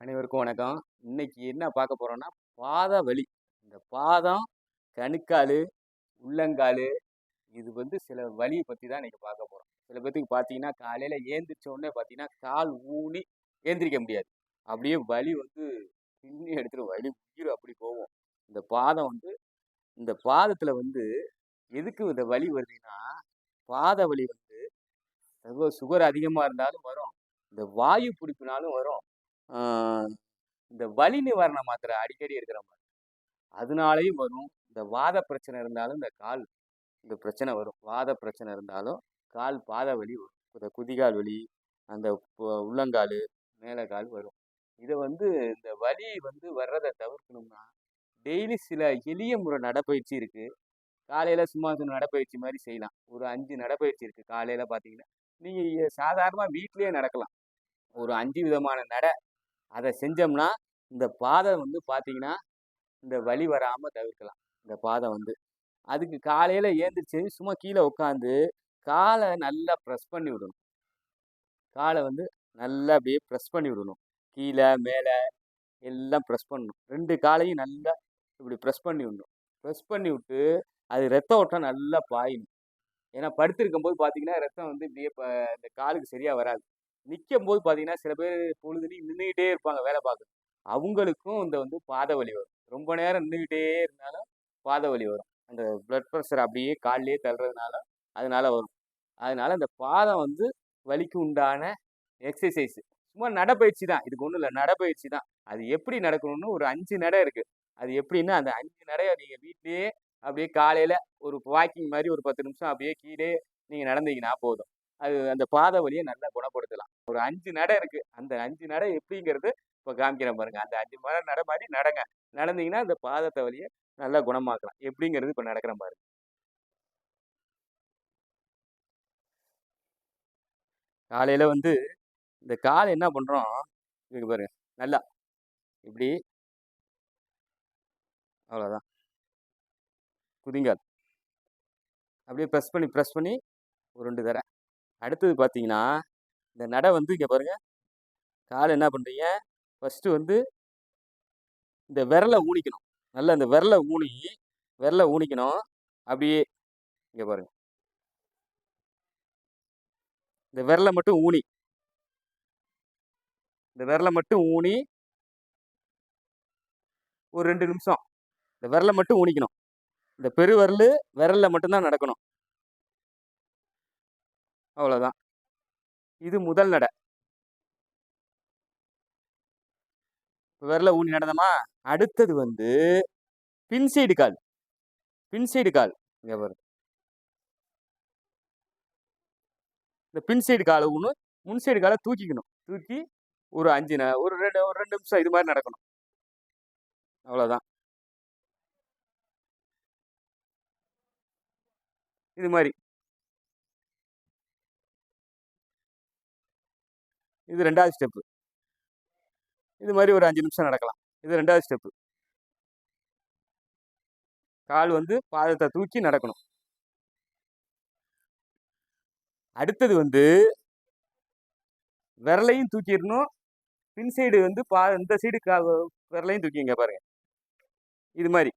அனைவருக்கும் வணக்கம். இன்னைக்கு என்ன பார்க்க போறோம்னா, பாத வலி. இந்த பாதம், கணுக்காலு, உள்ளங்காலு இது சில வலிய பத்தி தான் இன்னைக்கு பார்க்க போறோம். சில பேத்துக்கு பார்த்தீங்கன்னா, காலையில ஏந்திரிச்ச உடனே பார்த்தீங்கன்னா, கால் ஊனி ஏந்திரிக்க முடியாது. அப்படியே வலி பின்னி எடுத்துரும். வலி உயிர் அப்படி போகும். இந்த பாதம் இந்த பாதத்துல எதுக்கு இந்த வலி வருதுன்னா, பாத வலி சுகர் அதிகமா இருந்தாலும் வரும். இந்த வாயு பிடிப்புனாலும் வரும். ஆ இந்த வலி நிவாரண மாத்திரை அடிக்கடி எடுக்கிற மாரி. அதனாலயும் வரும். இந்த வாத பிரச்சனை இருந்தாலும் இந்த பிரச்சனை வரும். வாத பிரச்சனை இருந்தாலும் பாத வலி வரும். இந்த குதிகால் வலி, அந்த உள்ளங்காலு, மேலகால் வரும். இத இந்த வலி வர்றத தவிர்க்கணும்னா, டெய்லி சில எளிய முறை நடைப்பயிற்சி இருக்கு. காலையில சும்மா நடைப்பயிற்சி மாரி செய்யலாம். ஒரு 5 நடைப்பயிற்சி இருக்கு. காலையில பார்த்தீங்கன்னா, நீங்க சாதாரணமா வீட்லயே நடக்கலாம். ஒரு 5 விதமான அத செஞ்சோம்னா, இந்த பாதம் பார்த்தீங்கன்னா, இந்த வலி வராம தவிர்க்கலாம். இந்த பாதம் அதுக்கு காலையில ஏந்திரிச்சு சும்மா கீழ உட்காந்து, கால நல்லா பிரஸ் பண்ணி விடணும். கால நல்லா அப்படியே பிரஸ் பண்ணி விடணும். கீழ, மேல எல்லாம் பிரஸ் பண்ணணும். 2 காலையும் நல்லா இப்படி பிரஸ் பண்ணி விடணும். பிரஸ் பண்ணி விட்டு, அது ரத்த ஓட்டம் நல்லா பாயணும். ஏன்னா படுத்திருக்கும்போது பார்த்தீங்கன்னா, ரத்தம் இப்படியே இந்த காலுக்கு சரியா வராது. நிக்கும்போது பார்த்தீங்கன்னா, சில பேர் பொழுதனையும் நின்னுகிட்டே இருப்பாங்க வேலை பார்க்க. அவங்களுக்கும் இந்த பாத வலி வரும். ரொம்ப நேரம் நின்னுகிட்டே இருந்தாலும் பாத வலி வரும். அந்த பிளட் பிரஷர் அப்படியே கால்லயே தள்ளுறதுனால, அதனால வரும். அதனால இந்த பாதம் வலிக்கு உண்டான எக்ஸர்சைஸ். சும்மா நடைப்பயிற்சி தான். இதுக்கு ஒண்ணும் இல்ல. நடைப்பயிற்சி தான். அது எப்படி நடக்கணும்னு ஒரு 5 நடை இருக்கு. அது எப்படின்னா, அந்த 5 நடைய நீங்க வீட்லயே அப்படியே காலையில ஒரு வாக்கிங் மாரி ஒரு 10 நிமிஷம் அப்படியே கீழயே நீங்க நடந்தீங்கன்னா போதும். அது அந்த பாத வலிய நல்லா குணப்படுத்தலாம். ஒரு 5 நடை இருக்கு. அந்த 5 நடை எப்படிங்கிறது இப்ப காமிக்கிறேன் பாருங்க. அந்த 5 நடை மாரி நடங்க. நடந்தீங்கன்னா, அந்த பாதத்த வலிய நல்லா குணமாக்கலாம். எப்படிங்கிறது இப்ப நடக்கிறேன் பாருங்க. காலையில இந்த கால் என்ன பண்றோம், இங்க பாருங்க. நல்லா இப்படி அவ்வளோதான். குதிங்கால். அப்படியே பிரஸ் பண்ணி ஒரு 2 தடவ. அடுத்தது பார்த்தீங்கன்னா, இந்த நடை இங்க பாருங்க. கால என்ன பண்றீங்க, ஃபர்ஸ்ட்டு இந்த விரல ஊனிக்கணும். நல்லா இந்த விரல ஊனிக்கணும். அப்படியே இங்க பாருங்க. இந்த விரல மட்டும் ஊனி, இந்த விரல மட்டும் ஊனி ஒரு 2 நிமிஷம். இந்த விரல மட்டும் ஊனிக்கணும். இந்த பெருவிரலு, விரல்ல மட்டும் தான் நடக்கணும். அவ்வளோதான். இது முதல் நடை. விரல ஊனி நடந்தோமா, அடுத்தது பின் சைடு கால். பின் சைடு கால். இங்க பாருங்க. இந்த பின் சைடு கால முன் சைடு கால தூக்கிக்கணும். தூக்கி ஒரு 5 ஒரு 2 நிமிஷம் இது மாரி நடக்கணும். அவ்வளோதான். இது மாரி. இது 2வது ஸ்டெப்பு. இது மாரி ஒரு 5 நிமிஷம் நடக்கலாம். இது 2வது ஸ்டெப்பு. கால் பாதத்த தூக்கி நடக்கணும். அடுத்தது விரலையும் தூக்கிரணும். பின் சைடு இந்த சைடு விரலையும் தூக்கிங்க பாருங்க. இது மாரி.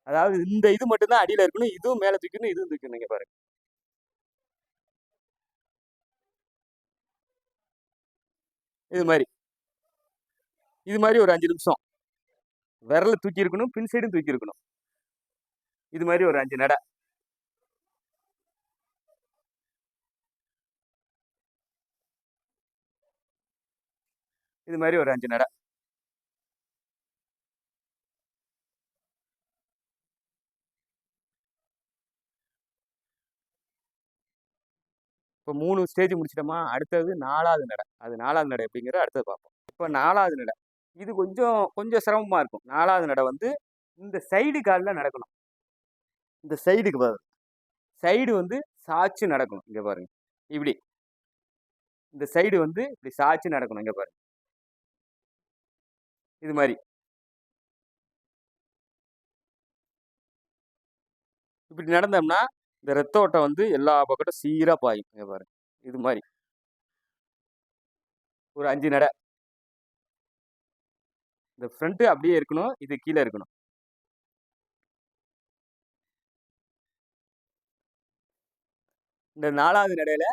அதாவது இந்த இது மட்டும் தான் அடியில இருக்கணும். இதுவும் மேல தூக்கணும், இதுவும் தூக்கணும். இங்க பாருங்க. இது மாரி. இது மாரி ஒரு 5 நிமிஷம். விரல தூக்கி இருக்கணும், பின் சைடும் தூக்கி இருக்கணும். இது மாரி ஒரு 5 நடை. இது மாரி ஒரு 5 நடை. இப்ப 3 ஸ்டேஜ் முடிச்சிட்டோமா, அடுத்தது 4வது நடை. அது 4வது நடை எப்படிங்கிறத அடுத்தது பார்ப்போம். இப்ப 4வது நடை. இது கொஞ்சம் கொஞ்சம் சிரமமா இருக்கும். 4வது நடை இந்த சைடு கால்ல நடக்கணும். இந்த சைடுக்கு பாருங்க. சைடு சாய்ச்சு நடக்கணும். இங்க பாருங்க. இப்படி. இந்த சைடு இப்படி சாய்ச்சு நடக்கணும். இங்க பாருங்க. இது மாரி. இப்படி நடந்தோம்னா, இந்த ரத்த ஓட்டம் எல்லா பக்கட்டும் சீரா பாயும். இங்க பாருங்க. இது மாரி. ஒரு 5 நடை. இந்த ஃப்ரண்ட் அப்படியே இருக்கணும். இது கீழ இருக்கணும். இந்த 4வது நடையில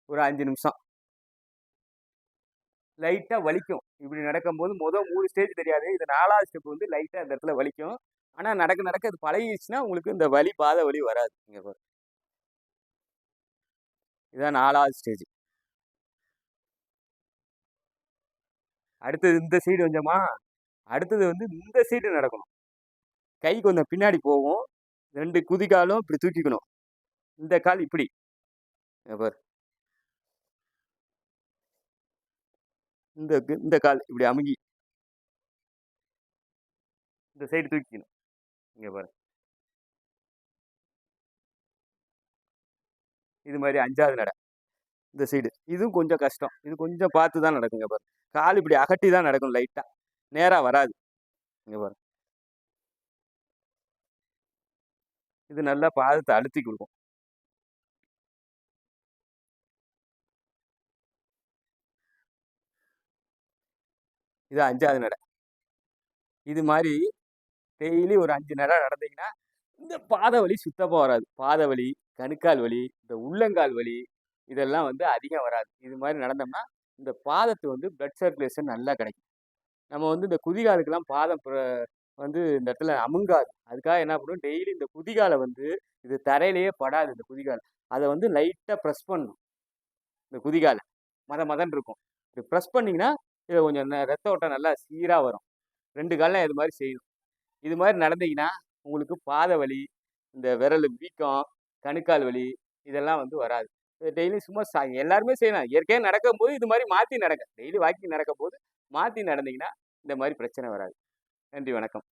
ஒரு 5 நிமிஷம். லைட்டா வலிக்கும். இப்படி நடக்கும்போது 3 ஸ்டேஜ் தெரியாது. இது 4வது ஸ்டெப் வந்து லைட்டா இந்த இடத்துல வலிக்கும். ஆனா நடக்க நடக்க அது பழகிருச்சுன்னா, உங்களுக்கு இந்த வலி, பாத வலி வராது. இங்க பாருங்க. இதான் 4வது ஸ்டேஜ். அடுத்தது இந்த சைடு கொஞ்சமா, அடுத்தது வந்து இந்த சைடு நடக்கணும். கை கொஞ்சம் பின்னாடி போகும். 2 குதிகாலும் இப்படி தூக்கிக்கணும். இந்த கால் இப்படி. இங்க பாரு. இந்த கால் இப்படி அமுங்கி, இந்த சைடு தூக்கிக்கணும். இங்க பாரு. இது மாரி 5வது நட. இந்த சைடு. இதுவும் கொஞ்சம் கஷ்டம். இது கொஞ்சம் பார்த்து தான் நடக்கும். இங்க பாரு. கால் இப்படி அகட்டி தான் நடக்கும் லைட்டா. நேரா வராது. இங்க பாரு. இது நல்லா பாதத்த அழுத்தி குடுக்கும். இது 5வது நட. இது மாரி டெய்லி ஒரு 5 நட நடந்தீங்கன்னா, இந்த பாத வலி சுத்தமா வராது. பாத வலி, கணுக்கால் வலி, இந்த உள்ளங்கால் வலி இதெல்லாம் வந்து அதிகம் வராது. இது மாரி நடந்தோம்னா, இந்த பாதத்து வந்து பிளட் சர்க்குலேஷன் நல்லா கிடைக்கும். நம்ம வந்து இந்த குதிகாலுக்கெல்லாம் பாதம் வந்து இந்த இடத்துல அமுங்காது. அதுக்காக என்ன பண்ணுவோம், டெய்லி இந்த குதிகால வந்து இது தரையிலேயே படாது இந்த குதிகால். அத வந்து லைட்டா பிரஸ் பண்ணணும். இந்த குதிகால. மதன்னு இருக்கும். இப்டி பிரஸ் பண்ணீங்கன்னா, இது கொஞ்சம் ரத்த ஓட்டம் நல்லா சீரா வரும். 2 கால்ல இது மாரி செய்யணும். இது மாரி நடந்தீங்கன்னா, உங்களுக்கு பாத வலி, இந்த விரலு வீக்கம், கணுக்கால் வலி இதெல்லாம் வந்து வராது. டெய்லி சும்மா எல்லாருமே செய்யலாம். இயற்கையா நடக்கும்போது இது மாரி மாத்தி நடங்க. டெய்லி வாக்கிங் நடக்கும்போது மாத்தி நடந்தீங்கன்னா, இந்த மாரி பிரச்சனை வராது. நன்றி, வணக்கம்.